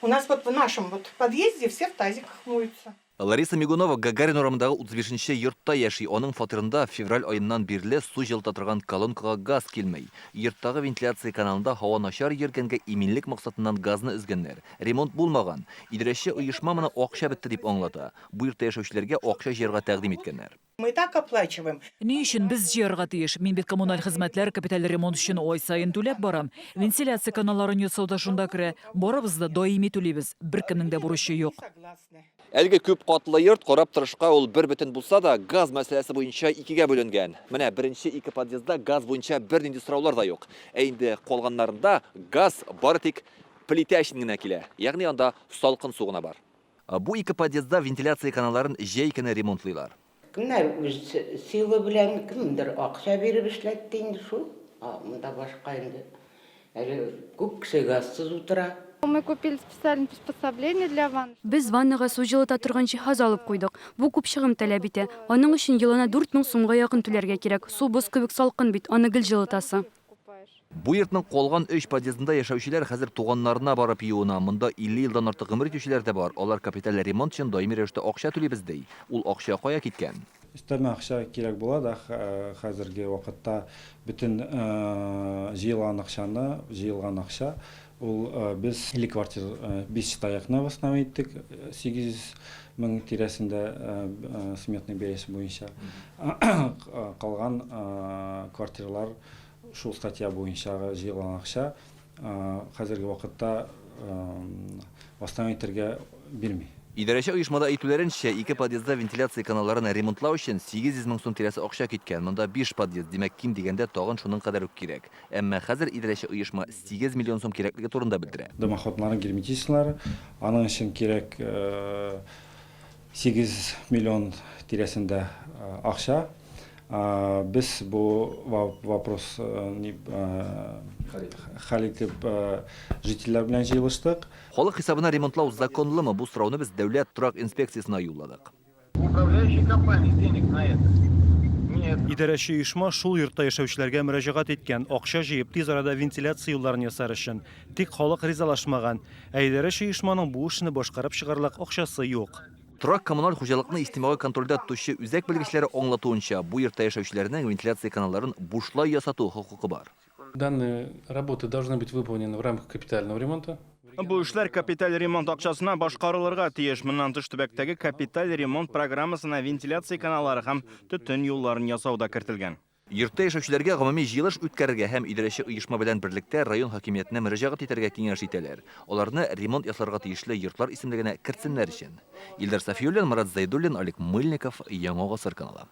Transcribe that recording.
У нас вот в нашем вот подъезде все в тазиках моются. Лариса Мигунова Гагарин урамындагы 35-нче йортта яши. Оның фатирында февраль айыннан бирле су жылтатырган колонкага газ килмей. Йорттагы вентиляция каналында һава начар йөргәнгә иминлек максатыннан газны үзгәннәр. Ремонт булмаган. Идарәче оешма моны акча бетте дип аңлата. Бу йортта яшәүчеләргә акча җыярга тәкъдим иткәннәр. Мы и так оплачиваем. Ни өчен без җыярга тиеш? Мин бит коммуналь хезмәтләр капиталь ремонт өчен ай сайын түләп барам. Вентиляция каналларын ясауда шунда керә. Барыбыз да даими түлибез. Беркемнең дә бурычы юк. Согласны. Әлге күп катлы йорт карап торышка ул бер бөтен булса да, газ мәсьәләсе буенча икегә бүленгән. Менә беренче ике подъездда газ буенча бернинди сораулар да юк. Инде калганнарында газ бары тик плита өчен генә килә. Ягъни анда салкын су гына бар. Бу ике подъездда вентиляция каналларын җәй көне ремонтлыйлар. Кемнәр үз сыйлы белән кемдер акча биреп эшләтте инде шул. Монда башка инде. Әле күп кеше газсыз утыра. Мы купили специальное приспособление для ванны. Без ваннага су җылыта торган җиһаз алып куйдык. Бу күп чыгым таләп итә. Аның өчен елына 4000 сумга якын түләргә кирәк. Су боз кебек салкын бит, аны гел җылытасы. Бу йортның калган 3 подъездында яшәүчеләр хәзер туганнарына барып юына. Монда 50 елдан артык гомер итүчеләр дә бар. Алар капиталь ремонт өчен даими рәвештә акча түлибез ди. Ул акча кая киткән? Өстәмә акча кирәк була да хәзерге вакытта бөтен җыелган акча ул без 50 квартир 5 штаякны восстановить иттек 800 мең тирәсендә сметный бәясе буенча. Калган квартиралар шул статья буенча җыелган акча хәзерге вакытта восстановить итәргә бирми. Идарәче оешмада әйтүләренчә, 2 подъездда вентиляция каналларын ремонтлау өчен 800 мең сум тирәсе акча киткән. Монда 5 подъезд, димәк ким дигәндә тагын шуның кадәр үк кирәк. Әмма хәзер идарәче оешма 8 миллион сум кирәклеге турында белдерә. Дымоходларның герметичнлары, аның өчен кирәк 8 миллион тирәсендә акча. Без бу вопрос хәл итеп жителләр белән җыелыштык. Халык хисабына ремонтлау законлымы? Бу сорауны без дәүләт торак инспекциясына юлладык. Управляющей компании денег на это нет. Идарәче оешма шул йортта яшәүчеләргә мөрәҗәгать иткән, акча җыеп тиз арада вентиляция юлларын ясар өчен. Тик халык ризалашмаган. Идарәче оешманың бу эшне башкарып чыгарлык акчасы юк. Торак коммуналь хуҗалыкны истимагый контрольдә тотучы үзәк белгечләре аңлатуынча, бу йортта яшәүчеләрнең вентиляция каналларын бушлай ясату хокукы бар. Данные работы должны быть выполнены в рамках капитального ремонта. Бу эшләр капиталь ремонт акчасына башкарылырга тиеш. Моннан тыш төбәктәге капиталь ремонт программасына вентиляция каналлары һәм төтен юлларын ясауда кертелгән. Йортта яшәүчеләргә гомуми җыелыш үткәрергә һәм идарәче оешма белән берлектә район хакимиятенә мөрәҗәгать итәргә киңәш итәләр. Аларны ремонт ясарга тиешле йортлар исемлегенә кертсеннәр өчен. Илдар Сафиуллин, Марат Зайдуллин, Олег Мыльников, Яңа Гасыр каналы.